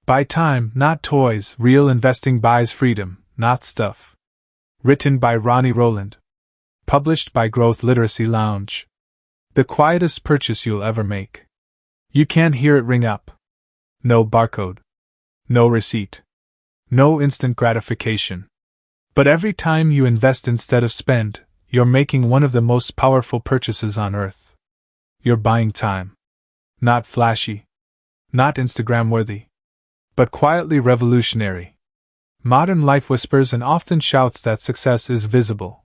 Buy time, not toys. Real investing buys freedom, not stuff. Written by Ronnie Rowland. Published by Growth Literacy Lounge. The quietest purchase you'll ever make. You can't hear it ring up. No barcode. No receipt. No instant gratification. But every time you invest instead of spend, you're making one of the most powerful purchases on earth. You're buying time. Not flashy. Not Instagram-worthy. But quietly revolutionary. Modern life whispers and often shouts that success is visible.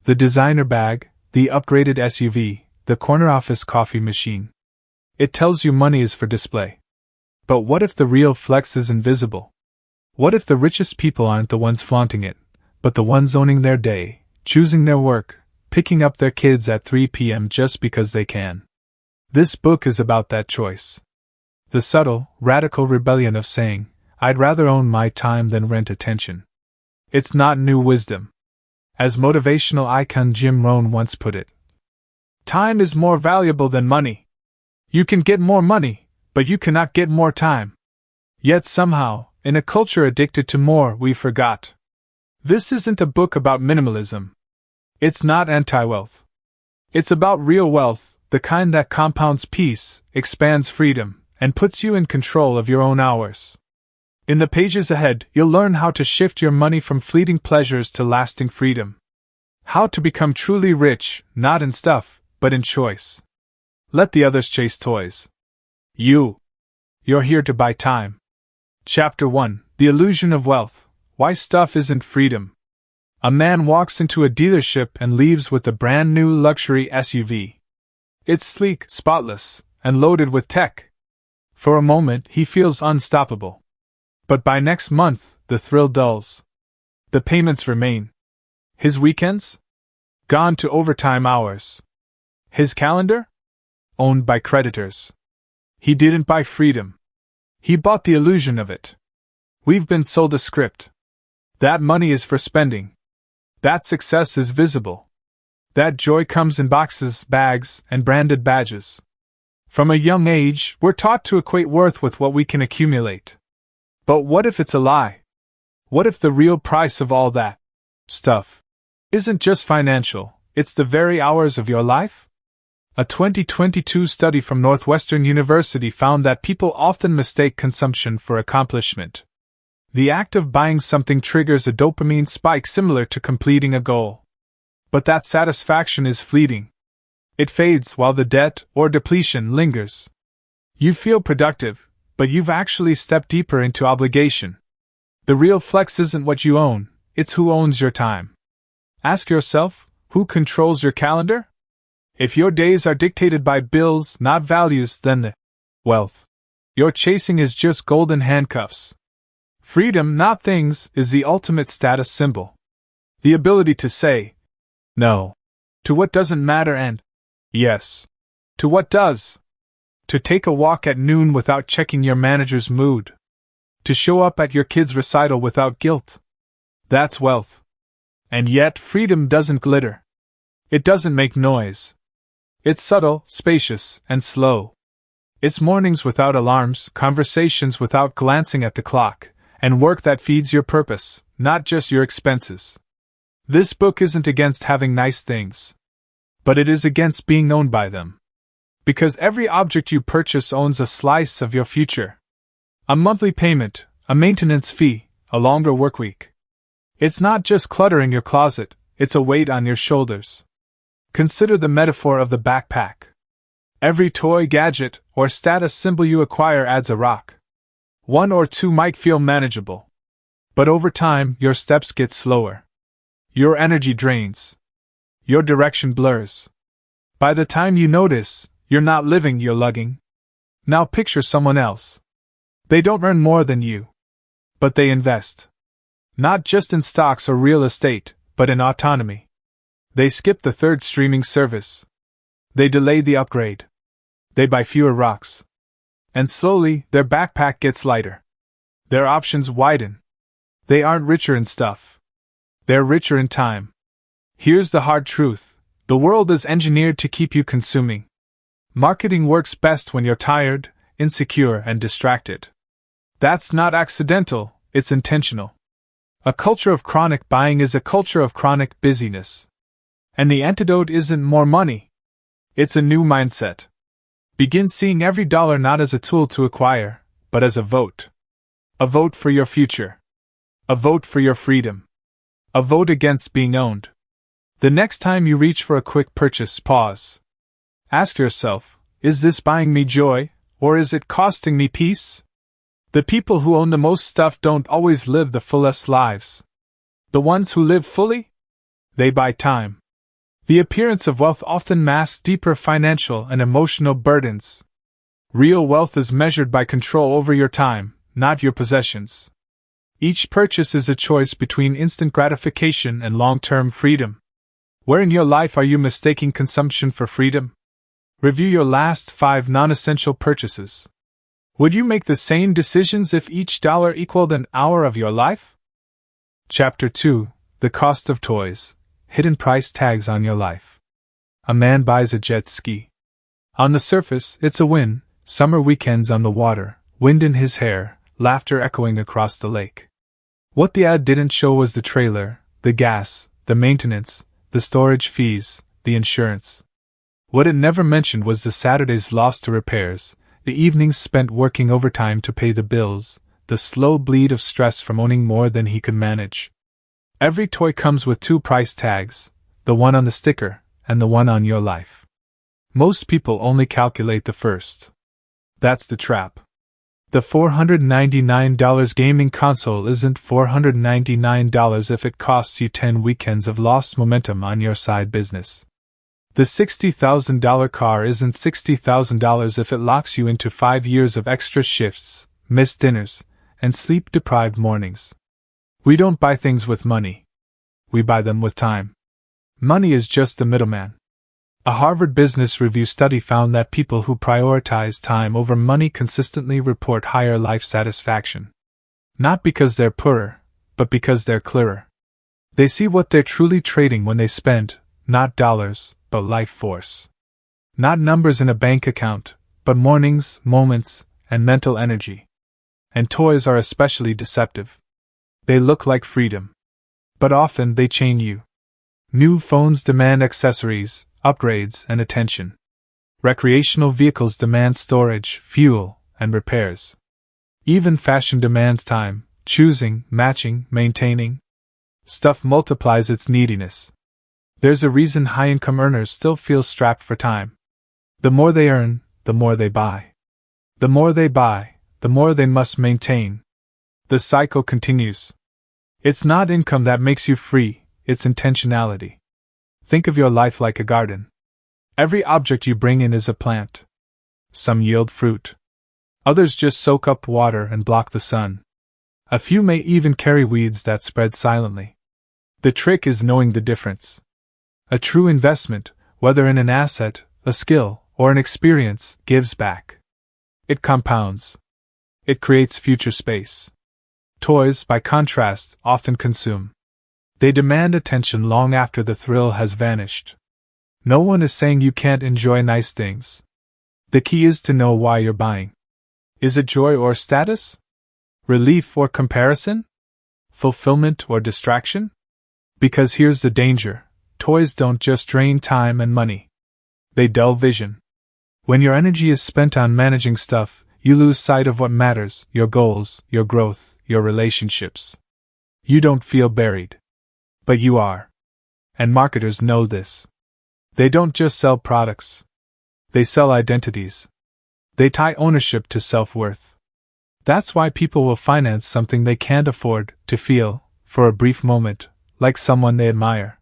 The designer bag, the upgraded SUV, the corner office coffee machine. It tells you money is for display. But what if the real flex is invisible? What if the richest people aren't the ones flaunting it, but the ones owning their day, choosing their work, picking up their kids at 3 p.m. just because they can? This book is about that choice. The subtle, radical rebellion of saying, I'd rather own my time than rent attention. It's not new wisdom. As motivational icon Jim Rohn once put it, time is more valuable than money. You can get more money, but you cannot get more time. Yet somehow, in a culture addicted to more, we forgot. This isn't a book about minimalism. It's not anti-wealth. It's about real wealth, the kind that compounds peace, expands freedom, and puts you in control of your own hours. In the pages ahead, you'll learn how to shift your money from fleeting pleasures to lasting freedom. How to become truly rich, not in stuff, but in choice. Let the others chase toys. You're here to buy time. Chapter 1: The Illusion of Wealth. Why Stuff Isn't Freedom. A man walks into a dealership and leaves with a brand new luxury SUV. It's sleek, spotless, and loaded with tech. For a moment, he feels unstoppable. But by next month, the thrill dulls. The payments remain. His weekends? Gone to overtime hours. His calendar? Owned by creditors. He didn't buy freedom. He bought the illusion of it. We've been sold a script. That money is for spending. That success is visible. That joy comes in boxes, bags, and branded badges. From a young age, we're taught to equate worth with what we can accumulate. But what if it's a lie? What if the real price of all that stuff isn't just financial, it's the very hours of your life? A 2022 study from Northwestern University found that people often mistake consumption for accomplishment. The act of buying something triggers a dopamine spike similar to completing a goal. But that satisfaction is fleeting. It fades while the debt or depletion lingers. You feel productive, but you've actually stepped deeper into obligation. The real flex isn't what you own, it's who owns your time. Ask yourself, who controls your calendar? If your days are dictated by bills, not values, then the wealth you're chasing is just golden handcuffs. Freedom, not things, is the ultimate status symbol. The ability to say no to what doesn't matter and yes to what does. To take a walk at noon without checking your manager's mood. To show up at your kid's recital without guilt. That's wealth. And yet, freedom doesn't glitter. It doesn't make noise. It's subtle, spacious, and slow. It's mornings without alarms, conversations without glancing at the clock, and work that feeds your purpose, not just your expenses. This book isn't against having nice things. But it is against being owned by them. Because every object you purchase owns a slice of your future. A monthly payment, a maintenance fee, a longer workweek. It's not just cluttering your closet, it's a weight on your shoulders. Consider the metaphor of the backpack. Every toy, gadget, or status symbol you acquire adds a rock. One or two might feel manageable. But over time, your steps get slower. Your energy drains. Your direction blurs. By the time you notice, you're not living, you're lugging. Now picture someone else. They don't earn more than you. But they invest. Not just in stocks or real estate, but in autonomy. They skip the third streaming service. They delay the upgrade. They buy fewer rocks. And slowly, their backpack gets lighter. Their options widen. They aren't richer in stuff. They're richer in time. Here's the hard truth. The world is engineered to keep you consuming. Marketing works best when you're tired, insecure, and distracted. That's not accidental, it's intentional. A culture of chronic buying is a culture of chronic busyness. And the antidote isn't more money. It's a new mindset. Begin seeing every dollar not as a tool to acquire, but as a vote. A vote for your future. A vote for your freedom. A vote against being owned. The next time you reach for a quick purchase, pause. Ask yourself, is this buying me joy, or is it costing me peace? The people who own the most stuff don't always live the fullest lives. The ones who live fully? They buy time. The appearance of wealth often masks deeper financial and emotional burdens. Real wealth is measured by control over your time, not your possessions. Each purchase is a choice between instant gratification and long-term freedom. Where in your life are you mistaking consumption for freedom? Review your last 5 non-essential purchases. Would you make the same decisions if each dollar equaled an hour of your life? Chapter 2: The Cost of Toys. Hidden price tags on your life. A man buys a jet ski. On the surface, it's a win: summer weekends on the water, wind in his hair, laughter echoing across the lake. What the ad didn't show was the trailer, the gas, the maintenance, the storage fees, the insurance. What it never mentioned was the Saturdays lost to repairs, the evenings spent working overtime to pay the bills, the slow bleed of stress from owning more than he could manage. Every toy comes with 2 price tags, the one on the sticker, and the one on your life. Most people only calculate the first. That's the trap. The $499 gaming console isn't $499 if it costs you 10 weekends of lost momentum on your side business. The $60,000 car isn't $60,000 if it locks you into 5 years of extra shifts, missed dinners, and sleep-deprived mornings. We don't buy things with money. We buy them with time. Money is just the middleman. A Harvard Business Review study found that people who prioritize time over money consistently report higher life satisfaction. Not because they're poorer, but because they're clearer. They see what they're truly trading when they spend, not dollars, but life force. Not numbers in a bank account, but mornings, moments, and mental energy. And toys are especially deceptive. They look like freedom. But often they chain you. New phones demand accessories, upgrades, and attention. Recreational vehicles demand storage, fuel, and repairs. Even fashion demands time, choosing, matching, maintaining. Stuff multiplies its neediness. There's a reason high-income earners still feel strapped for time. The more they earn, the more they buy. The more they buy, the more they must maintain. The cycle continues. It's not income that makes you free, it's intentionality. Think of your life like a garden. Every object you bring in is a plant. Some yield fruit. Others just soak up water and block the sun. A few may even carry weeds that spread silently. The trick is knowing the difference. A true investment, whether in an asset, a skill, or an experience, gives back. It compounds. It creates future space. Toys, by contrast, often consume. They demand attention long after the thrill has vanished. No one is saying you can't enjoy nice things. The key is to know why you're buying. Is it joy or status? Relief or comparison? Fulfillment or distraction? Because here's the danger. Toys don't just drain time and money. They dull vision. When your energy is spent on managing stuff, you lose sight of what matters: your goals, your growth, your relationships. You don't feel buried. But you are. And marketers know this. They don't just sell products. They sell identities. They tie ownership to self-worth. That's why people will finance something they can't afford to feel, for a brief moment, like someone they admire.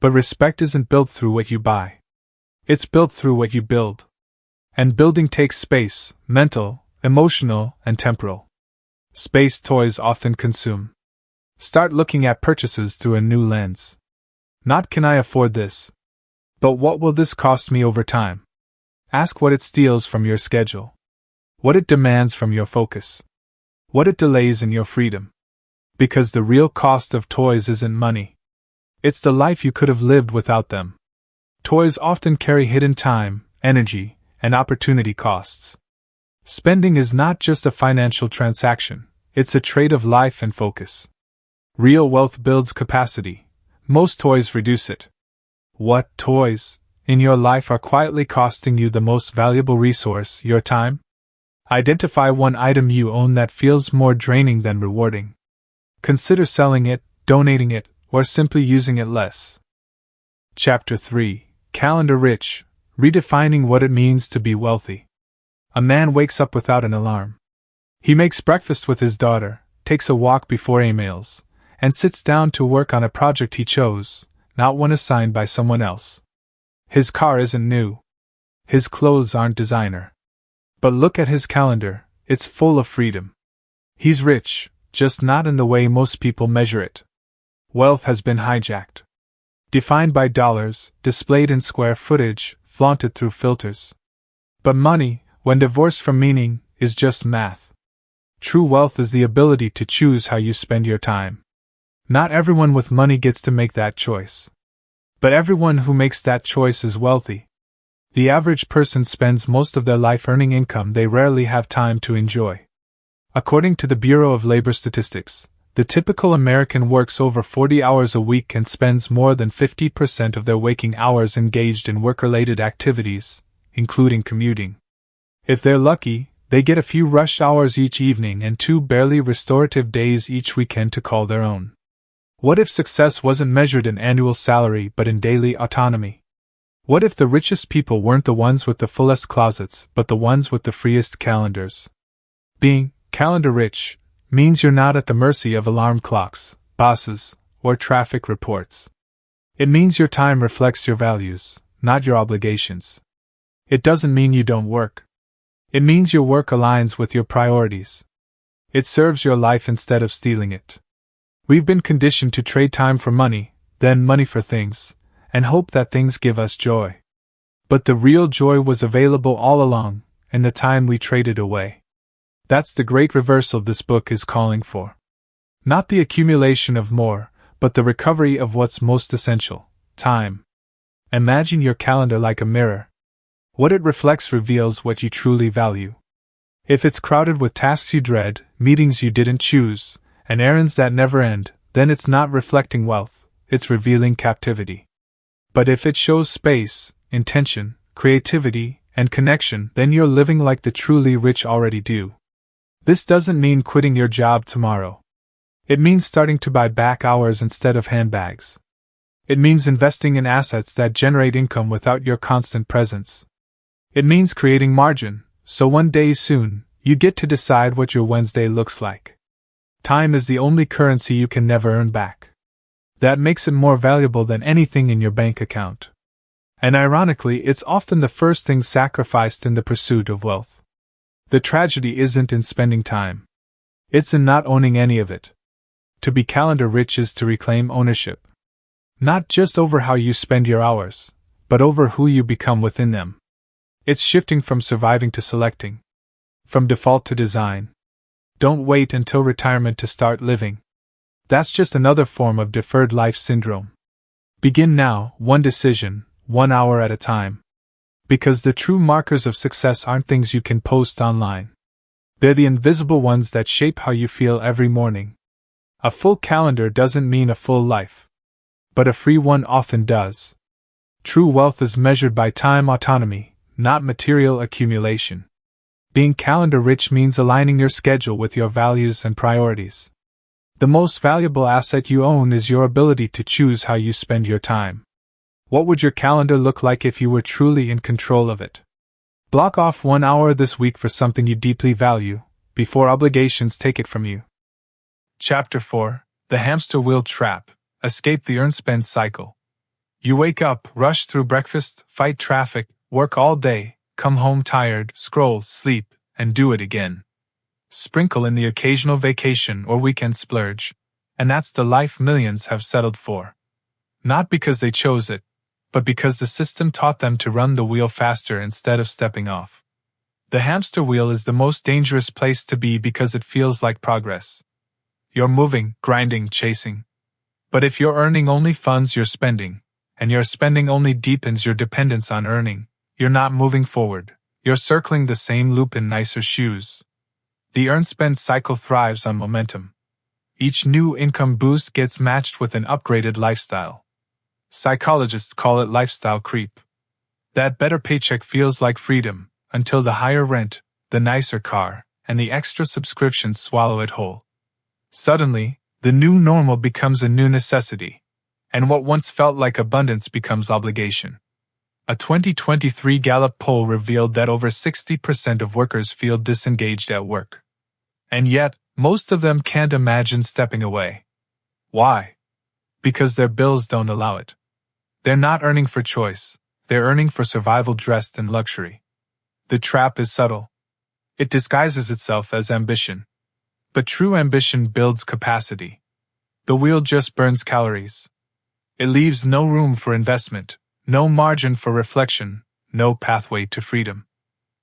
But respect isn't built through what you buy. It's built through what you build. And building takes space, mental, emotional, and temporal. Space toys often consume. Start looking at purchases through a new lens. Not can I afford this? But what will this cost me over time? Ask what it steals from your schedule. What it demands from your focus. What it delays in your freedom. Because the real cost of toys isn't money. It's the life you could have lived without them. Toys often carry hidden time, energy, and opportunity costs. Spending is not just a financial transaction, it's a trade of life and focus. Real wealth builds capacity. Most toys reduce it. What toys in your life are quietly costing you the most valuable resource, your time? Identify one item you own that feels more draining than rewarding. Consider selling it, donating it, or simply using it less. Chapter 3: Calendar Rich, Redefining What It Means to Be Wealthy. A man wakes up without an alarm. He makes breakfast with his daughter, takes a walk before emails, and sits down to work on a project he chose, not one assigned by someone else. His car isn't new. His clothes aren't designer. But look at his calendar, it's full of freedom. He's rich, just not in the way most people measure it. Wealth has been hijacked. Defined by dollars, displayed in square footage, flaunted through filters. But money, when divorced from meaning, is just math. True wealth is the ability to choose how you spend your time. Not everyone with money gets to make that choice. But everyone who makes that choice is wealthy. The average person spends most of their life earning income they rarely have time to enjoy. According to the Bureau of Labor Statistics, the typical American works over 40 hours a week and spends more than 50% of their waking hours engaged in work-related activities, including commuting. If they're lucky, they get a few rush hours each evening and 2 barely restorative days each weekend to call their own. What if success wasn't measured in annual salary but in daily autonomy? What if the richest people weren't the ones with the fullest closets but the ones with the freest calendars? Being calendar rich means you're not at the mercy of alarm clocks, bosses, or traffic reports. It means your time reflects your values, not your obligations. It doesn't mean you don't work. It means your work aligns with your priorities. It serves your life instead of stealing it. We've been conditioned to trade time for money, then money for things, and hope that things give us joy. But the real joy was available all along, in the time we traded away. That's the great reversal this book is calling for. Not the accumulation of more, but the recovery of what's most essential: time. Imagine your calendar like a mirror. What it reflects reveals what you truly value. If it's crowded with tasks you dread, meetings you didn't choose, and errands that never end, then it's not reflecting wealth, it's revealing captivity. But if it shows space, intention, creativity, and connection, then you're living like the truly rich already do. This doesn't mean quitting your job tomorrow. It means starting to buy back hours instead of handbags. It means investing in assets that generate income without your constant presence. It means creating margin, so one day soon, you get to decide what your Wednesday looks like. Time is the only currency you can never earn back. That makes it more valuable than anything in your bank account. And ironically, it's often the first thing sacrificed in the pursuit of wealth. The tragedy isn't in spending time. It's in not owning any of it. To be calendar rich is to reclaim ownership. Not just over how you spend your hours, but over who you become within them. It's shifting from surviving to selecting. From default to design. Don't wait until retirement to start living. That's just another form of deferred life syndrome. Begin now, one decision, 1 hour at a time. Because the true markers of success aren't things you can post online. They're the invisible ones that shape how you feel every morning. A full calendar doesn't mean a full life. But a free one often does. True wealth is measured by time autonomy, not material accumulation. Being calendar rich means aligning your schedule with your values and priorities. The most valuable asset you own is your ability to choose how you spend your time. What would your calendar look like if you were truly in control of it? Block off 1 hour this week for something you deeply value, before obligations take it from you. Chapter 4: The Hamster Wheel Trap. Escape the earn-spend cycle. You wake up, rush through breakfast, fight traffic, work all day, come home tired, scroll, sleep, and do it again. Sprinkle in the occasional vacation or weekend splurge, and that's the life millions have settled for. Not because they chose it, but because the system taught them to run the wheel faster instead of stepping off. The hamster wheel is the most dangerous place to be because it feels like progress. You're moving, grinding, chasing. But if you're earning only funds you're spending, and your spending only deepens your dependence on earning, you're not moving forward, You're circling the same loop in nicer shoes. The earn-spend cycle thrives on momentum. Each new income boost gets matched with an upgraded lifestyle. Psychologists call it lifestyle creep. That better paycheck feels like freedom, until the higher rent, the nicer car, and the extra subscriptions swallow it whole. Suddenly, the new normal becomes a new necessity, and what once felt like abundance becomes obligation. A 2023 Gallup poll revealed that over 60% of workers feel disengaged at work. And yet, most of them can't imagine stepping away. Why? Because their bills don't allow it. They're not earning for choice, they're earning for survival dressed in luxury. The trap is subtle. It disguises itself as ambition. But true ambition builds capacity. The wheel just burns calories. It leaves no room for investment, no margin for reflection, no pathway to freedom.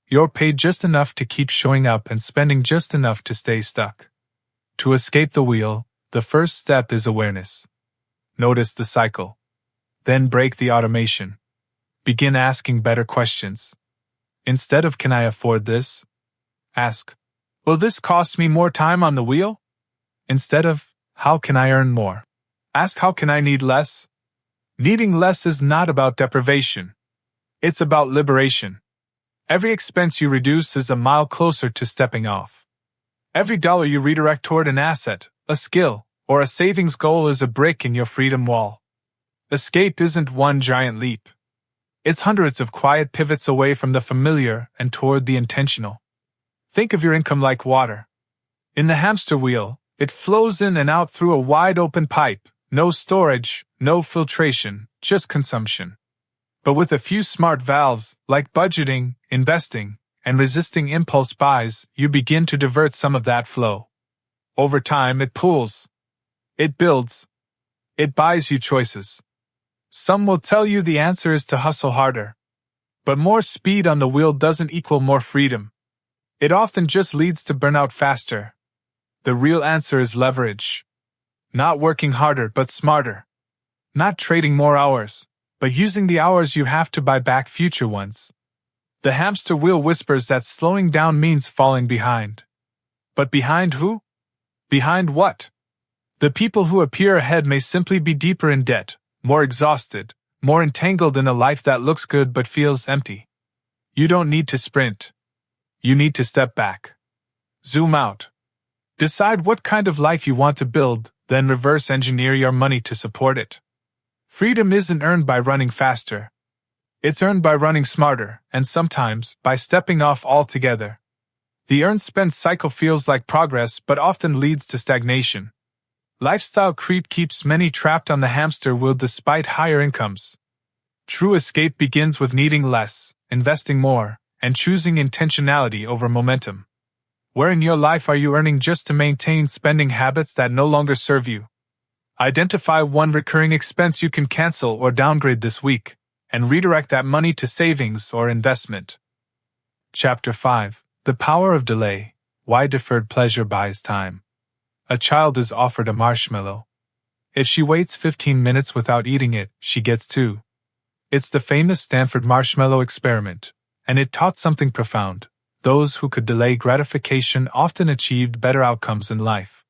You're paid just enough to keep showing up and spending just enough to stay stuck. To escape the wheel, the first step is awareness. Notice the cycle. Then break the automation. Begin asking better questions. Instead of "Can I afford this?" ask, "Will this cost me more time on the wheel?" Instead of "How can I earn more?" ask, "How can I need less?" Needing less is not about deprivation. It's about liberation. Every expense you reduce is a mile closer to stepping off. Every dollar you redirect toward an asset, a skill, or a savings goal is a brick in your freedom wall. Escape isn't one giant leap. It's hundreds of quiet pivots away from the familiar and toward the intentional. Think of your income like water. In the hamster wheel, it flows in and out through a wide open pipe, no storage, no filtration, just consumption. But with a few smart valves, like budgeting, investing, and resisting impulse buys, you begin to divert some of that flow. Over time, it pools. It builds. It buys you choices. Some will tell you the answer is to hustle harder. But more speed on the wheel doesn't equal more freedom. It often just leads to burnout faster. The real answer is leverage. Not working harder but smarter. Not trading more hours, but using the hours you have to buy back future ones. The hamster wheel whispers that slowing down means falling behind. But behind who? Behind what? The people who appear ahead may simply be deeper in debt, more exhausted, more entangled in a life that looks good but feels empty. You don't need to sprint. You need to step back. Zoom out. Decide what kind of life you want to build, then reverse engineer your money to support it. Freedom isn't earned by running faster. It's earned by running smarter, and sometimes, by stepping off altogether. The earn-spend cycle feels like progress but often leads to stagnation. Lifestyle creep keeps many trapped on the hamster wheel despite higher incomes. True escape begins with needing less, investing more, and choosing intentionality over momentum. Where in your life are you earning just to maintain spending habits that no longer serve you? Identify one recurring expense you can cancel or downgrade this week, and redirect that money to savings or investment. Chapter 5. The Power of Delay. Why Deferred Pleasure Buys Time. A child is offered a marshmallow. If she waits 15 minutes without eating it, she gets 2. It's the famous Stanford marshmallow experiment, and it taught something profound. Those who could delay gratification often achieved better outcomes in life.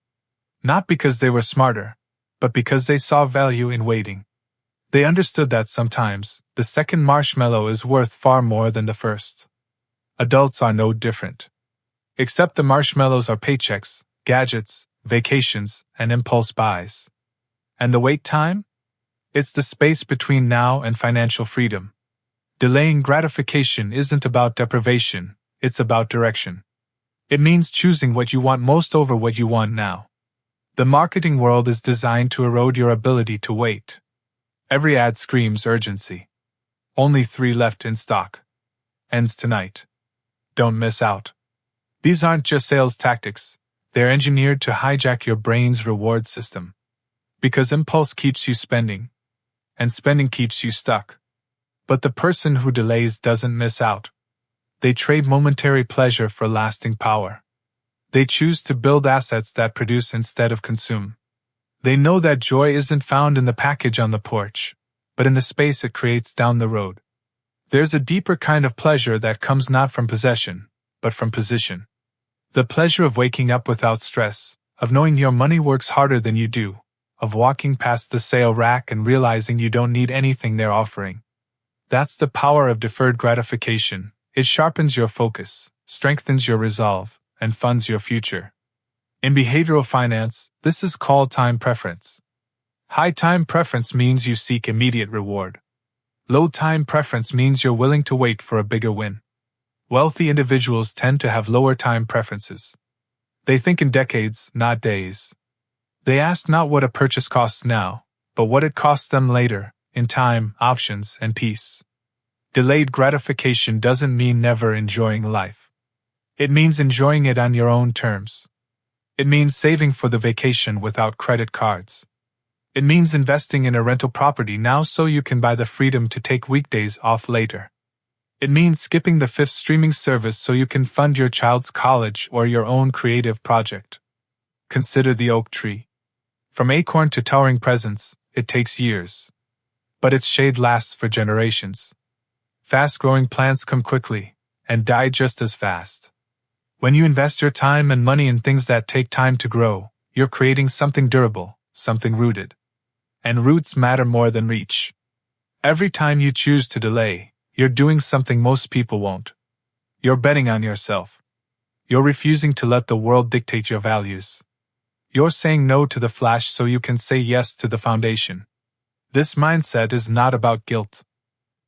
Not because they were smarter, but because they saw value in waiting. They understood that sometimes, the second marshmallow is worth far more than the first. Adults are no different. Except the marshmallows are paychecks, gadgets, vacations, and impulse buys. And the wait time? It's the space between now and financial freedom. Delaying gratification isn't about deprivation, it's about direction. It means choosing what you want most over what you want now. The marketing world is designed to erode your ability to wait. Every ad screams urgency. Only 3 left in stock. Ends tonight. Don't miss out. These aren't just sales tactics. They're engineered to hijack your brain's reward system. Because impulse keeps you spending, and spending keeps you stuck. But the person who delays doesn't miss out. They trade momentary pleasure for lasting power. They choose to build assets that produce instead of consume. They know that joy isn't found in the package on the porch, but in the space it creates down the road. There's a deeper kind of pleasure that comes not from possession, but from position. The pleasure of waking up without stress, of knowing your money works harder than you do, of walking past the sale rack and realizing you don't need anything they're offering. That's the power of deferred gratification. It sharpens your focus, strengthens your resolve, and funds your future. In behavioral finance, this is called time preference. High time preference means you seek immediate reward. Low time preference means you're willing to wait for a bigger win. Wealthy individuals tend to have lower time preferences. They think in decades, not days. They ask not what a purchase costs now, but what it costs them later, in time, options, and peace. Delayed gratification doesn't mean never enjoying life. It means enjoying it on your own terms. It means saving for the vacation without credit cards. It means investing in a rental property now so you can buy the freedom to take weekdays off later. It means skipping the fifth streaming service so you can fund your child's college or your own creative project. Consider the oak tree. From acorn to towering presence, it takes years. But its shade lasts for generations. Fast-growing plants come quickly, and die just as fast. When you invest your time and money in things that take time to grow, you're creating something durable, something rooted. And roots matter more than reach. Every time you choose to delay, you're doing something most people won't. You're betting on yourself. You're refusing to let the world dictate your values. You're saying no to the flash so you can say yes to the foundation. This mindset is not about guilt.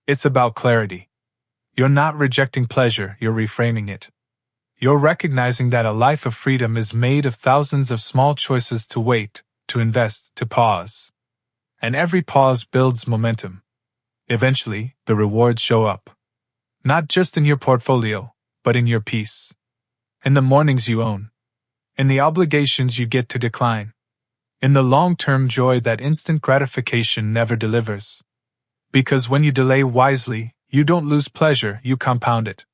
It's about clarity. You're not rejecting pleasure, you're reframing it. You're recognizing that a life of freedom is made of thousands of small choices to wait, to invest, to pause. And every pause builds momentum. Eventually, the rewards show up. Not just in your portfolio, but in your peace. In the mornings you own. In the obligations you get to decline. In the long-term joy that instant gratification never delivers. Because when you delay wisely, you don't lose pleasure, you compound it.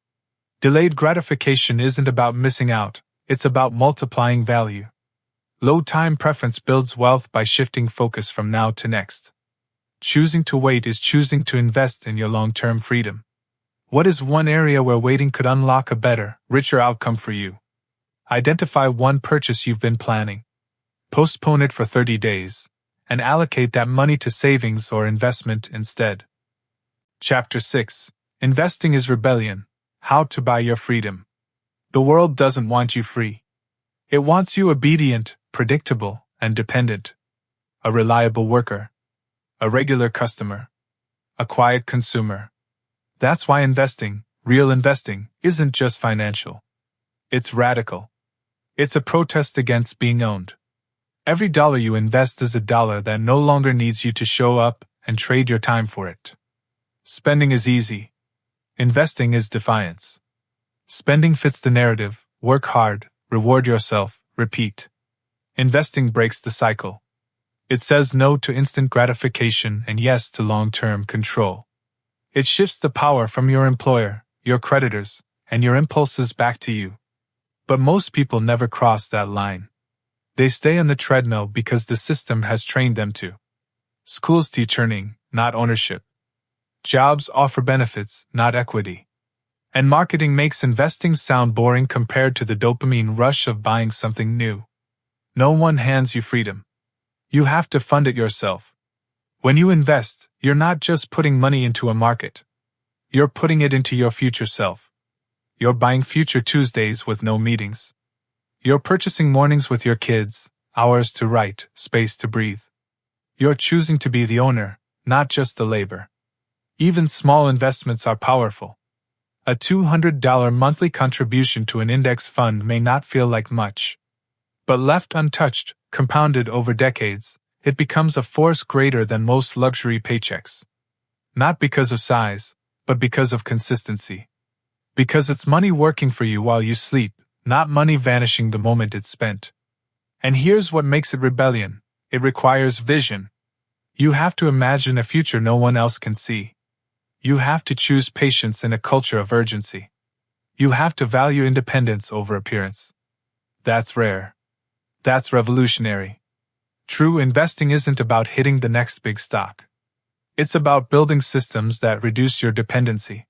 Delayed gratification isn't about missing out, it's about multiplying value. Low time preference builds wealth by shifting focus from now to next. Choosing to wait is choosing to invest in your long-term freedom. What is one area where waiting could unlock a better, richer outcome for you? Identify one purchase you've been planning. Postpone it for 30 days, and allocate that money to savings or investment instead. Chapter 6. Investing is Rebellion. How to buy your freedom. The world doesn't want you free. It wants you obedient, predictable, and dependent. A reliable worker. A regular customer. A quiet consumer. That's why investing, real investing, isn't just financial. It's radical. It's a protest against being owned. Every dollar you invest is a dollar that no longer needs you to show up and trade your time for it. Spending is easy. Investing is defiance. Spending fits the narrative, work hard, reward yourself, repeat. Investing breaks the cycle. It says no to instant gratification and yes to long-term control. It shifts the power from your employer, your creditors, and your impulses back to you. But most people never cross that line. They stay on the treadmill because the system has trained them to. Schools teach earning, not ownership. Jobs offer benefits, not equity. And marketing makes investing sound boring compared to the dopamine rush of buying something new. No one hands you freedom. You have to fund it yourself. When you invest, you're not just putting money into a market. You're putting it into your future self. You're buying future Tuesdays with no meetings. You're purchasing mornings with your kids, hours to write, space to breathe. You're choosing to be the owner, not just the labor. Even small investments are powerful. A $200 monthly contribution to an index fund may not feel like much. But left untouched, compounded over decades, it becomes a force greater than most luxury paychecks. Not because of size, but because of consistency. Because it's money working for you while you sleep, not money vanishing the moment it's spent. And here's what makes it rebellion. It requires vision. You have to imagine a future no one else can see. You have to choose patience in a culture of urgency. You have to value independence over appearance. That's rare. That's revolutionary. True investing isn't about hitting the next big stock. It's about building systems that reduce your dependency.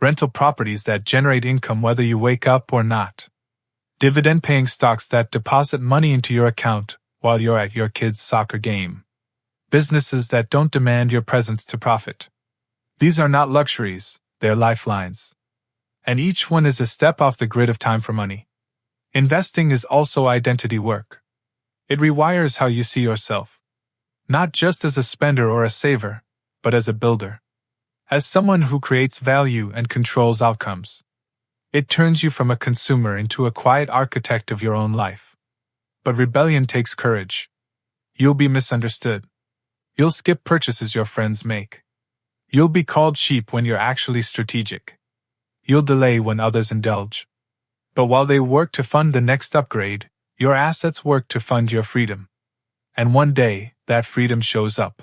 Rental properties that generate income whether you wake up or not. Dividend-paying stocks that deposit money into your account while you're at your kid's soccer game. Businesses that don't demand your presence to profit. These are not luxuries, they're lifelines. And each one is a step off the grid of time for money. Investing is also identity work. It rewires how you see yourself. Not just as a spender or a saver, but as a builder. As someone who creates value and controls outcomes. It turns you from a consumer into a quiet architect of your own life. But rebellion takes courage. You'll be misunderstood. You'll skip purchases your friends make. You'll be called cheap when you're actually strategic. You'll delay when others indulge. But while they work to fund the next upgrade, your assets work to fund your freedom. And one day, that freedom shows up.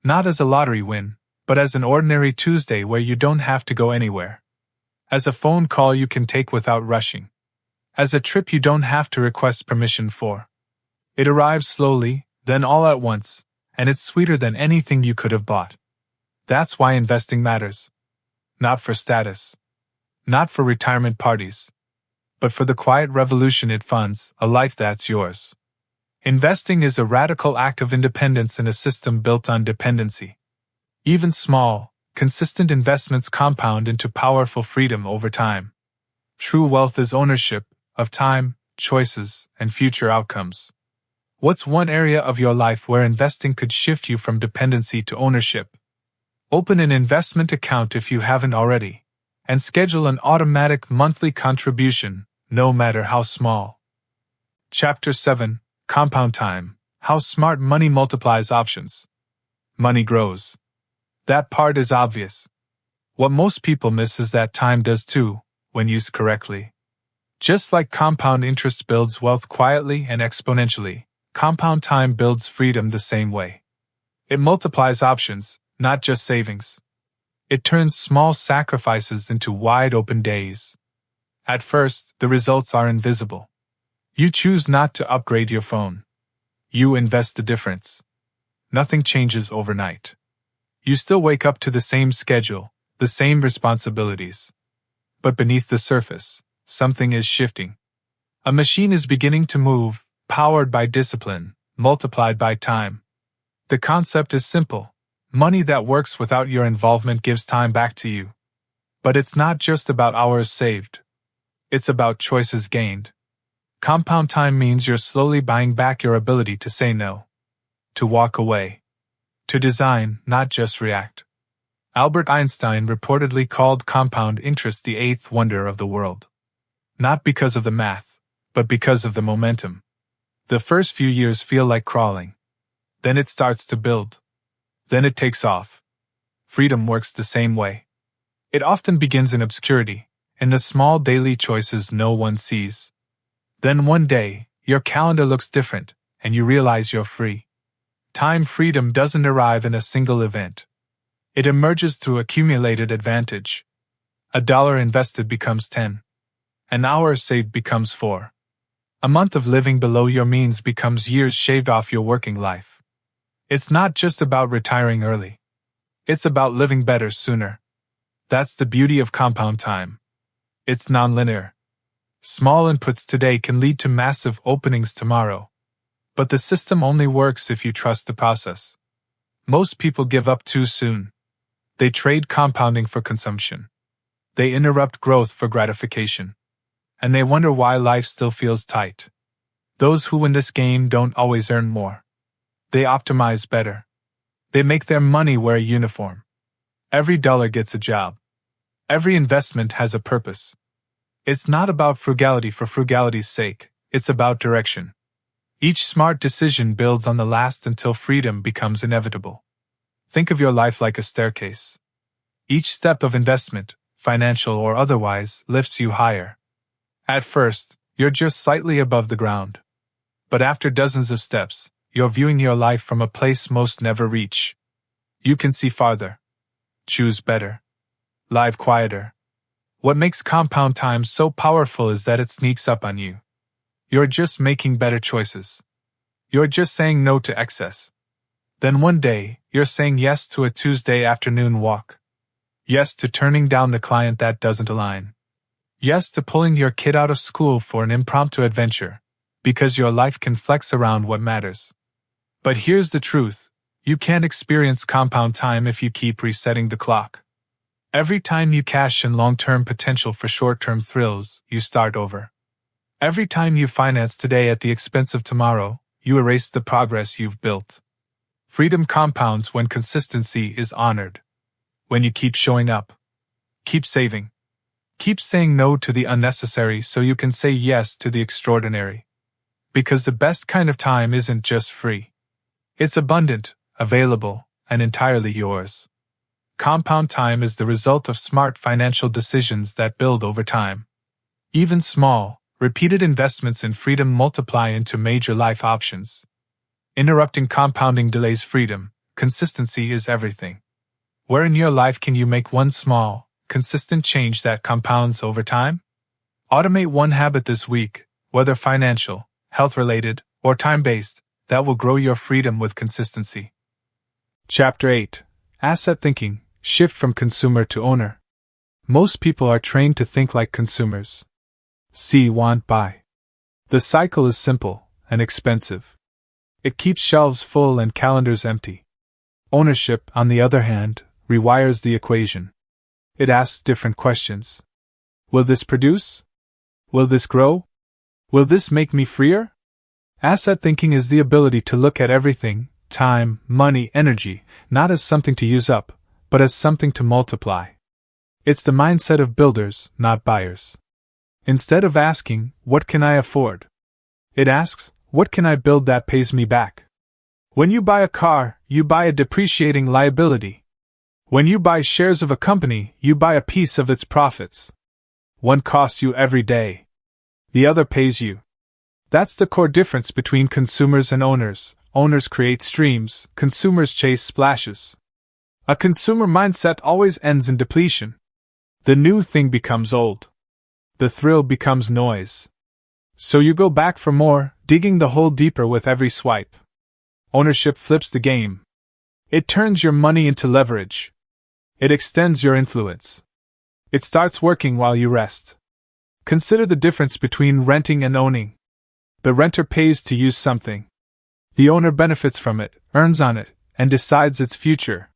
Not as a lottery win, but as an ordinary Tuesday where you don't have to go anywhere. As a phone call you can take without rushing. As a trip you don't have to request permission for. It arrives slowly, then all at once, and it's sweeter than anything you could have bought. That's why investing matters. Not for status. Not for retirement parties. But for the quiet revolution it funds, a life that's yours. Investing is a radical act of independence in a system built on dependency. Even small, consistent investments compound into powerful freedom over time. True wealth is ownership of time, choices, and future outcomes. What's one area of your life where investing could shift you from dependency to ownership? Open an investment account if you haven't already, and schedule an automatic monthly contribution, no matter how small. Chapter 7: Compound Time: How Smart Money Multiplies Options. Money grows. That part is obvious. What most people miss is that time does too, when used correctly. Just like compound interest builds wealth quietly and exponentially, compound time builds freedom the same way. It multiplies options, not just savings. It turns small sacrifices into wide-open days. At first, the results are invisible. You choose not to upgrade your phone. You invest the difference. Nothing changes overnight. You still wake up to the same schedule, the same responsibilities. But beneath the surface, something is shifting. A machine is beginning to move, powered by discipline, multiplied by time. The concept is simple. Money that works without your involvement gives time back to you. But it's not just about hours saved. It's about choices gained. Compound time means you're slowly buying back your ability to say no. To walk away. To design, not just react. Albert Einstein reportedly called compound interest the eighth wonder of the world. Not because of the math, but because of the momentum. The first few years feel like crawling. Then it starts to build. Then it takes off. Freedom works the same way. It often begins in obscurity, in the small daily choices no one sees. Then one day, your calendar looks different, and you realize you're free. Time freedom doesn't arrive in a single event. It emerges through accumulated advantage. $1 invested becomes 10. An hour saved becomes 4. A month of living below your means becomes years shaved off your working life. It's not just about retiring early. It's about living better sooner. That's the beauty of compound time. It's nonlinear. Small inputs today can lead to massive openings tomorrow. But the system only works if you trust the process. Most people give up too soon. They trade compounding for consumption. They interrupt growth for gratification. And they wonder why life still feels tight. Those who win this game don't always earn more. They optimize better. They make their money wear a uniform. Every dollar gets a job. Every investment has a purpose. It's not about frugality for frugality's sake, it's about direction. Each smart decision builds on the last until freedom becomes inevitable. Think of your life like a staircase. Each step of investment, financial or otherwise, lifts you higher. At first, you're just slightly above the ground. But after dozens of steps, you're viewing your life from a place most never reach. You can see farther. Choose better. Live quieter. What makes compound time so powerful is that it sneaks up on you. You're just making better choices. You're just saying no to excess. Then one day, you're saying yes to a Tuesday afternoon walk. Yes to turning down the client that doesn't align. Yes to pulling your kid out of school for an impromptu adventure, because your life can flex around what matters. But here's the truth, you can't experience compound time if you keep resetting the clock. Every time you cash in long-term potential for short-term thrills, you start over. Every time you finance today at the expense of tomorrow, you erase the progress you've built. Freedom compounds when consistency is honored. When you keep showing up. Keep saving. Keep saying no to the unnecessary so you can say yes to the extraordinary. Because the best kind of time isn't just free. It's abundant, available, and entirely yours. Compound time is the result of smart financial decisions that build over time. Even small, repeated investments in freedom multiply into major life options. Interrupting compounding delays freedom. Consistency is everything. Where in your life can you make one small, consistent change that compounds over time? Automate one habit this week, whether financial, health-related, or time-based, that will grow your freedom with consistency. Chapter 8. Asset Thinking, Shift from Consumer to Owner. Most people are trained to think like consumers. See, want, buy. The cycle is simple and expensive. It keeps shelves full and calendars empty. Ownership, on the other hand, rewires the equation. It asks different questions. Will this produce? Will this grow? Will this make me freer? Asset thinking is the ability to look at everything, time, money, energy, not as something to use up, but as something to multiply. It's the mindset of builders, not buyers. Instead of asking, what can I afford? It asks, what can I build that pays me back? When you buy a car, you buy a depreciating liability. When you buy shares of a company, you buy a piece of its profits. One costs you every day. The other pays you. That's the core difference between consumers and owners. Owners create streams, consumers chase splashes. A consumer mindset always ends in depletion. The new thing becomes old. The thrill becomes noise. So you go back for more, digging the hole deeper with every swipe. Ownership flips the game. It turns your money into leverage. It extends your influence. It starts working while you rest. Consider the difference between renting and owning. The renter pays to use something. The owner benefits from it, earns on it, and decides its future.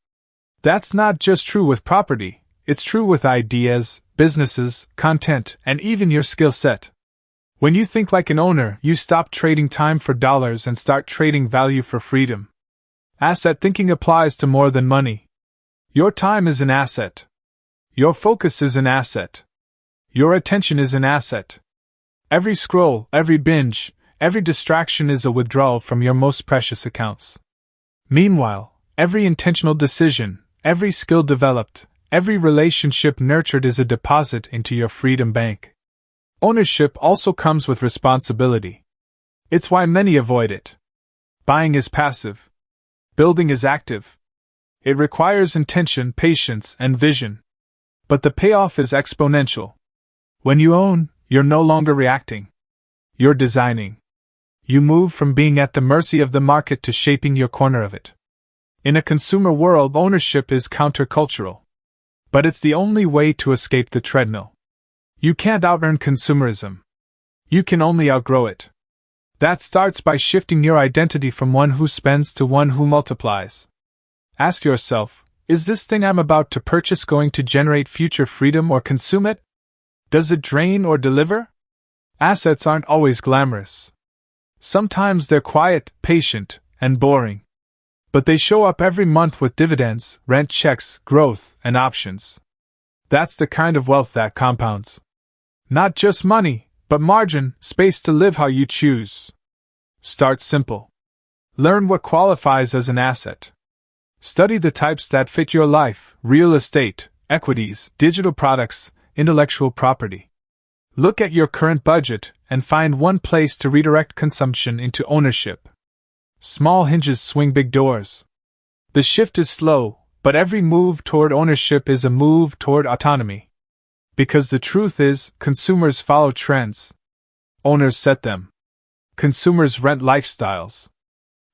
That's not just true with property, it's true with ideas, businesses, content, and even your skill set. When you think like an owner, you stop trading time for dollars and start trading value for freedom. Asset thinking applies to more than money. Your time is an asset. Your focus is an asset. Your attention is an asset. Every scroll, every binge, every distraction is a withdrawal from your most precious accounts. Meanwhile, every intentional decision, every skill developed, every relationship nurtured is a deposit into your freedom bank. Ownership also comes with responsibility. It's why many avoid it. Buying is passive. Building is active. It requires intention, patience, and vision. But the payoff is exponential. When you own, you're no longer reacting. You're designing. You move from being at the mercy of the market to shaping your corner of it. In a consumer world, ownership is countercultural. But it's the only way to escape the treadmill. You can't out-earn consumerism. You can only outgrow it. That starts by shifting your identity from one who spends to one who multiplies. Ask yourself, is this thing I'm about to purchase going to generate future freedom or consume it? Does it drain or deliver? Assets aren't always glamorous. Sometimes they're quiet, patient, and boring. But they show up every month with dividends, rent checks, growth, and options. That's the kind of wealth that compounds. Not just money, but margin, space to live how you choose. Start simple. Learn what qualifies as an asset. Study the types that fit your life: real estate, equities, digital products, intellectual property. Look at your current budget and find one place to redirect consumption into ownership. Small hinges swing big doors. The shift is slow, but every move toward ownership is a move toward autonomy. Because the truth is, consumers follow trends. Owners set them. Consumers rent lifestyles.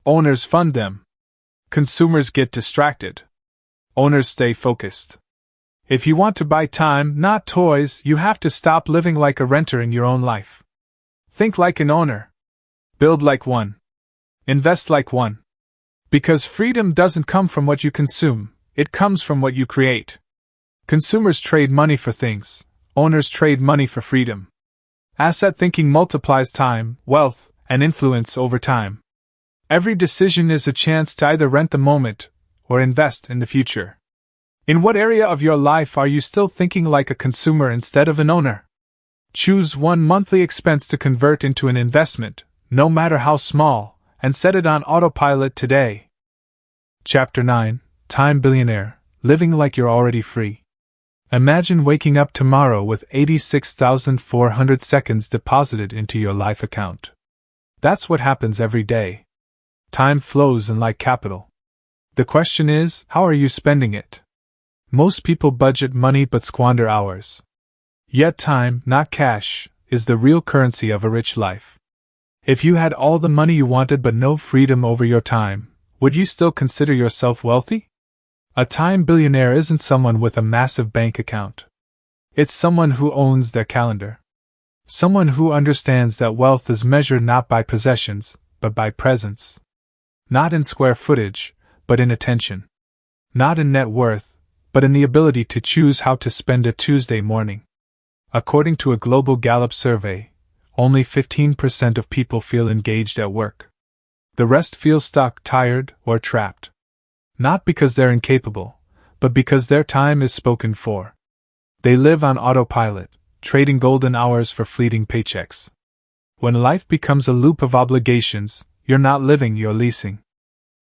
Owners fund them. Consumers get distracted. Owners stay focused. If you want to buy time, not toys, you have to stop living like a renter in your own life. Think like an owner. Build like one. Invest like one. Because freedom doesn't come from what you consume, it comes from what you create. Consumers trade money for things. Owners trade money for freedom. Asset thinking multiplies time, wealth, and influence over time. Every decision is a chance to either rent the moment or invest in the future. In what area of your life are you still thinking like a consumer instead of an owner? Choose one monthly expense to convert into an investment, no matter how small, and set it on autopilot today. Chapter 9: Time Billionaire, Living Like You're Already Free. Imagine waking up tomorrow with 86,400 seconds deposited into your life account. That's what happens every day. Time flows in like capital. The question is, how are you spending it? Most people budget money but squander hours. Yet time, not cash, is the real currency of a rich life. If you had all the money you wanted but no freedom over your time, would you still consider yourself wealthy? A time billionaire isn't someone with a massive bank account. It's someone who owns their calendar. Someone who understands that wealth is measured not by possessions, but by presence. Not in square footage, but in attention. Not in net worth, but in the ability to choose how to spend a Tuesday morning. According to a global Gallup survey, only 15% of people feel engaged at work. The rest feel stuck, tired, or trapped. Not because they're incapable, but because their time is spoken for. They live on autopilot, trading golden hours for fleeting paychecks. When life becomes a loop of obligations, you're not living, you're leasing.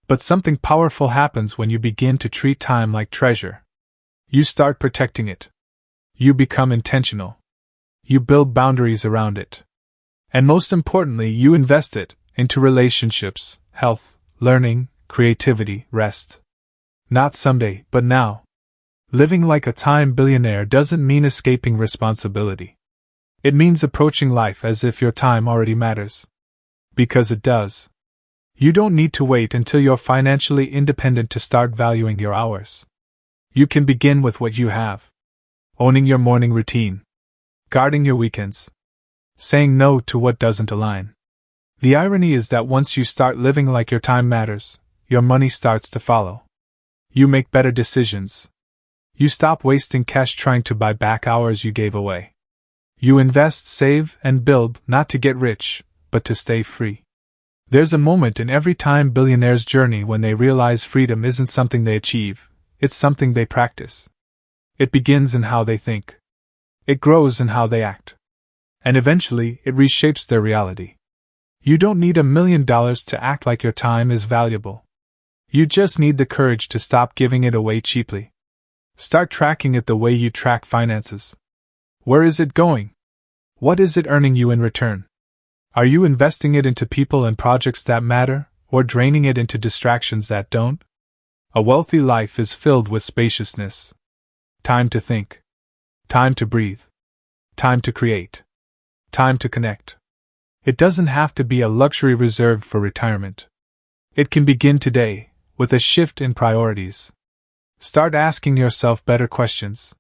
But something powerful happens when you begin to treat time like treasure. You start protecting it. You become intentional. You build boundaries around it. And most importantly, you invest it into relationships, health, learning, creativity, rest. Not someday, but now. Living like a time billionaire doesn't mean escaping responsibility. It means approaching life as if your time already matters. Because it does. You don't need to wait until you're financially independent to start valuing your hours. You can begin with what you have. Owning your morning routine. Guarding your weekends. Saying no to what doesn't align. The irony is that once you start living like your time matters, your money starts to follow. You make better decisions. You stop wasting cash trying to buy back hours you gave away. You invest, save, and build, not to get rich, but to stay free. There's a moment in every time billionaire's journey when they realize freedom isn't something they achieve, it's something they practice. It begins in how they think. It grows in how they act. And eventually, it reshapes their reality. You don't need $1 million to act like your time is valuable. You just need the courage to stop giving it away cheaply. Start tracking it the way you track finances. Where is it going? What is it earning you in return? Are you investing it into people and projects that matter, or draining it into distractions that don't? A wealthy life is filled with spaciousness. Time to think. Time to breathe. Time to create. Time to connect. It doesn't have to be a luxury reserved for retirement. It can begin today, with a shift in priorities. Start asking yourself better questions.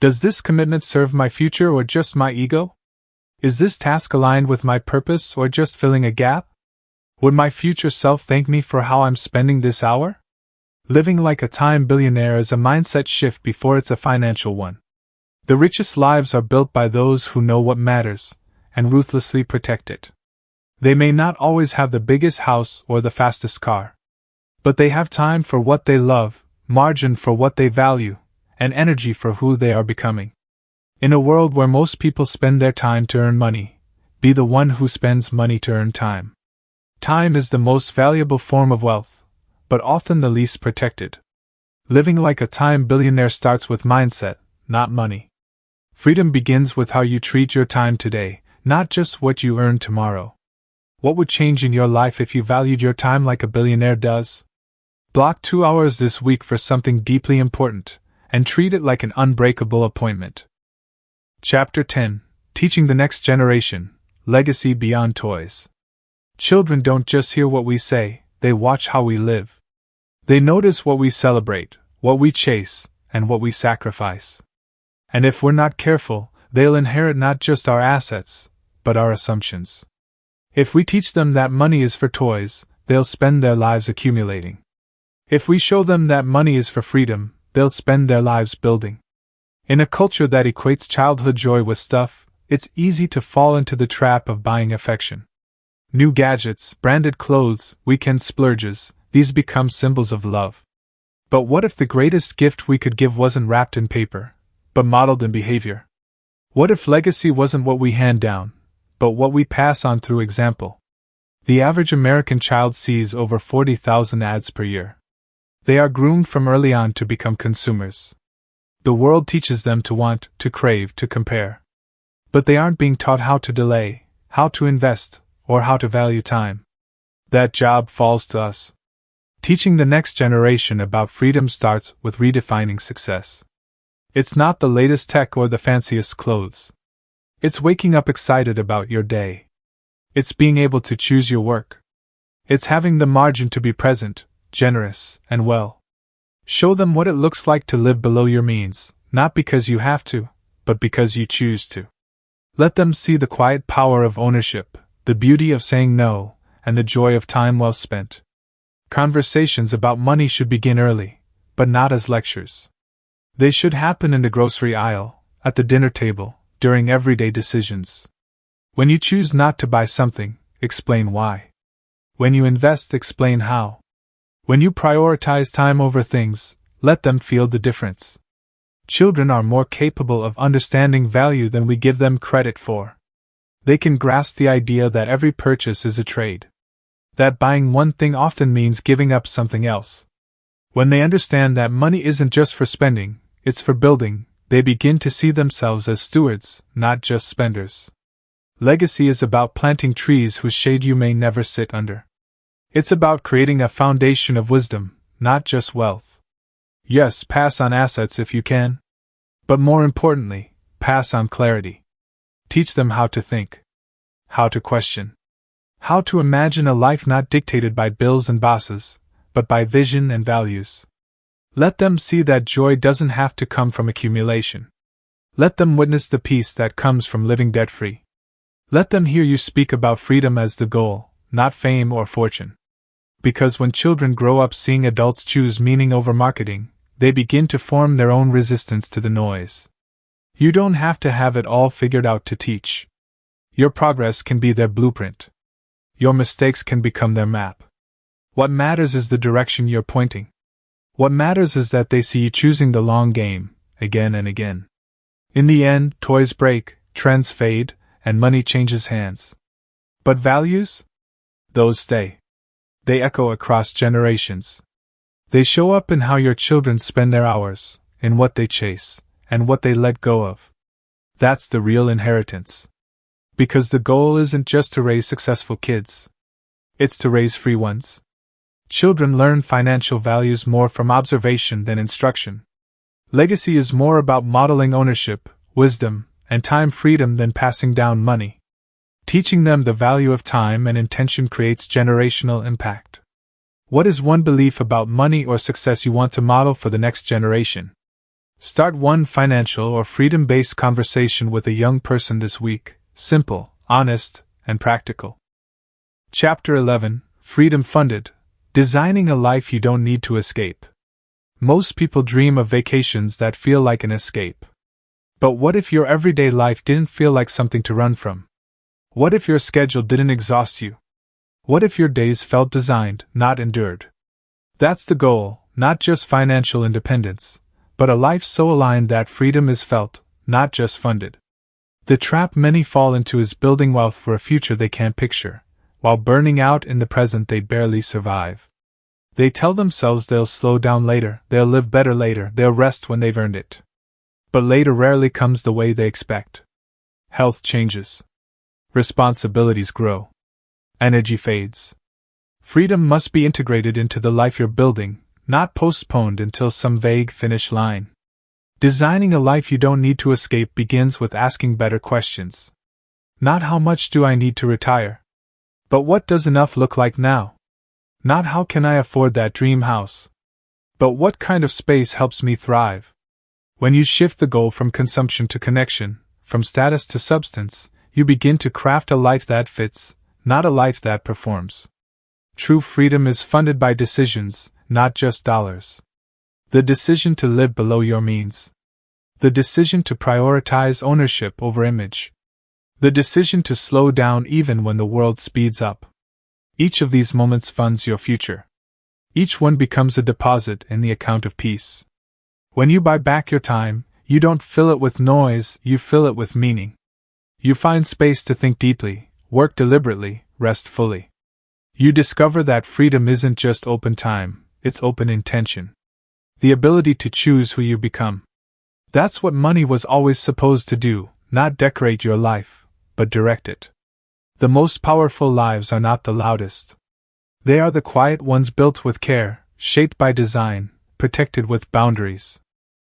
Does this commitment serve my future or just my ego? Is this task aligned with my purpose or just filling a gap? Would my future self thank me for how I'm spending this hour? Living like a time billionaire is a mindset shift before it's a financial one. The richest lives are built by those who know what matters, and ruthlessly protect it. They may not always have the biggest house or the fastest car. But they have time for what they love, margin for what they value, and energy for who they are becoming. In a world where most people spend their time to earn money, be the one who spends money to earn time. Time is the most valuable form of wealth, but often the least protected. Living like a time billionaire starts with mindset, not money. Freedom begins with how you treat your time today, not just what you earn tomorrow. What would change in your life if you valued your time like a billionaire does? Block 2 hours this week for something deeply important, and treat it like an unbreakable appointment. Chapter 10: Teaching the Next Generation, Legacy Beyond Toys. Children don't just hear what we say, they watch how we live. They notice what we celebrate, what we chase, and what we sacrifice. And if we're not careful, they'll inherit not just our assets, but our assumptions. If we teach them that money is for toys, they'll spend their lives accumulating. If we show them that money is for freedom, they'll spend their lives building. In a culture that equates childhood joy with stuff, it's easy to fall into the trap of buying affection. New gadgets, branded clothes, weekend splurges, these become symbols of love. But what if the greatest gift we could give wasn't wrapped in paper, but modeled in behavior? What if legacy wasn't what we hand down, but what we pass on through example? The average American child sees over 40,000 ads per year. They are groomed from early on to become consumers. The world teaches them to want, to crave, to compare. But they aren't being taught how to delay, how to invest, or how to value time. That job falls to us. Teaching the next generation about freedom starts with redefining success. It's not the latest tech or the fanciest clothes. It's waking up excited about your day. It's being able to choose your work. It's having the margin to be present, generous, and well. Show them what it looks like to live below your means, not because you have to, but because you choose to. Let them see the quiet power of ownership, the beauty of saying no, and the joy of time well spent. Conversations about money should begin early, but not as lectures. They should happen in the grocery aisle, at the dinner table, during everyday decisions. When you choose not to buy something, explain why. When you invest, explain how. When you prioritize time over things, let them feel the difference. Children are more capable of understanding value than we give them credit for. They can grasp the idea that every purchase is a trade. That buying one thing often means giving up something else. When they understand that money isn't just for spending, it's for building, they begin to see themselves as stewards, not just spenders. Legacy is about planting trees whose shade you may never sit under. It's about creating a foundation of wisdom, not just wealth. Yes, pass on assets if you can. But more importantly, pass on clarity. Teach them how to think, how to question, how to imagine a life not dictated by bills and bosses, but by vision and values. Let them see that joy doesn't have to come from accumulation. Let them witness the peace that comes from living debt-free. Let them hear you speak about freedom as the goal, not fame or fortune. Because when children grow up seeing adults choose meaning over marketing, they begin to form their own resistance to the noise. You don't have to have it all figured out to teach. Your progress can be their blueprint. Your mistakes can become their map. What matters is the direction you're pointing. What matters is that they see you choosing the long game, again and again. In the end, toys break, trends fade, and money changes hands. But values? Those stay. They echo across generations. They show up in how your children spend their hours, in what they chase, and what they let go of. That's the real inheritance. Because the goal isn't just to raise successful kids. It's to raise free ones. Children learn financial values more from observation than instruction. Legacy is more about modeling ownership, wisdom, and time freedom than passing down money. Teaching them the value of time and intention creates generational impact. What is one belief about money or success you want to model for the next generation? Start one financial or freedom-based conversation with a young person this week. Simple, honest, and practical. Chapter 11, Freedom Funded. Designing a life you don't need to escape. Most people dream of vacations that feel like an escape. But what if your everyday life didn't feel like something to run from? What if your schedule didn't exhaust you? What if your days felt designed, not endured? That's the goal, not just financial independence, but a life so aligned that freedom is felt, not just funded. The trap many fall into is building wealth for a future they can't picture, while burning out in the present they barely survive. They tell themselves they'll slow down later, they'll live better later, they'll rest when they've earned it. But later rarely comes the way they expect. Health changes. Responsibilities grow. Energy fades. Freedom must be integrated into the life you're building, not postponed until some vague finish line. Designing a life you don't need to escape begins with asking better questions. Not how much do I need to retire? But what does enough look like now? Not how can I afford that dream house, But what kind of space helps me thrive? When you shift the goal from consumption to connection, from status to substance, you begin to craft a life that fits, not a life that performs. True freedom is funded by decisions, not just dollars. The decision to live below your means. The decision to prioritize ownership over image. The decision to slow down even when the world speeds up. Each of these moments funds your future. Each one becomes a deposit in the account of peace. When you buy back your time, you don't fill it with noise, you fill it with meaning. You find space to think deeply, work deliberately, rest fully. You discover that freedom isn't just open time, it's open intention. The ability to choose who you become. That's what money was always supposed to do, not decorate your life, but direct it. The most powerful lives are not the loudest. They are the quiet ones built with care, shaped by design, protected with boundaries.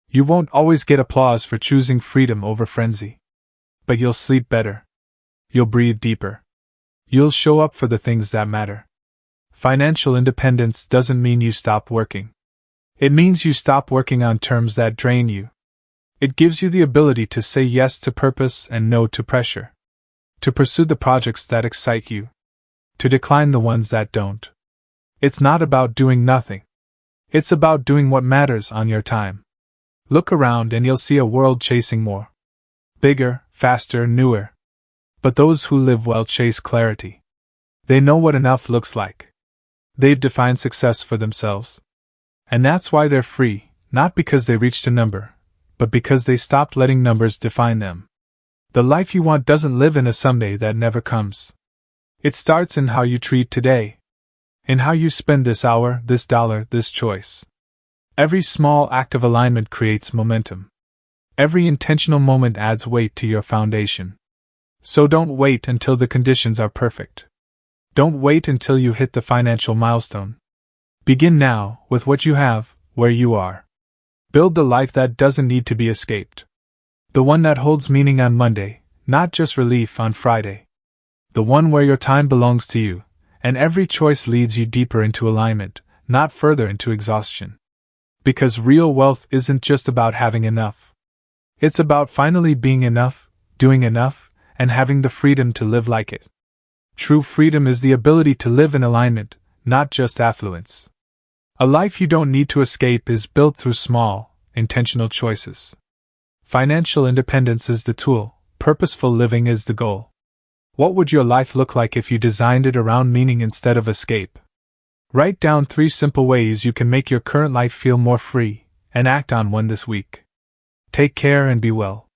You won't always get applause for choosing freedom over frenzy. But you'll sleep better. You'll breathe deeper. You'll show up for the things that matter. Financial independence doesn't mean you stop working. It means you stop working on terms that drain you. It gives you the ability to say yes to purpose and no to pressure. To pursue the projects that excite you. To decline the ones that don't. It's not about doing nothing. It's about doing what matters on your time. Look around and you'll see a world chasing more. Bigger, faster, newer. But those who live well chase clarity. They know what enough looks like. They've defined success for themselves. And that's why they're free, not because they reached a number, but because they stopped letting numbers define them. The life you want doesn't live in a someday that never comes. It starts in how you treat today. In how you spend this hour, this dollar, this choice. Every small act of alignment creates momentum. Every intentional moment adds weight to your foundation. So don't wait until the conditions are perfect. Don't wait until you hit the financial milestone. Begin now, with what you have, where you are. Build the life that doesn't need to be escaped. The one that holds meaning on Monday, not just relief on Friday. The one where your time belongs to you, and every choice leads you deeper into alignment, not further into exhaustion. Because real wealth isn't just about having enough. It's about finally being enough, doing enough, and having the freedom to live like it. True freedom is the ability to live in alignment, not just affluence. A life you don't need to escape is built through small, intentional choices. Financial independence is the tool, purposeful living is the goal. What would your life look like if you designed it around meaning instead of escape? Write down 3 simple ways you can make your current life feel more free, and act on one this week. Take care and be well.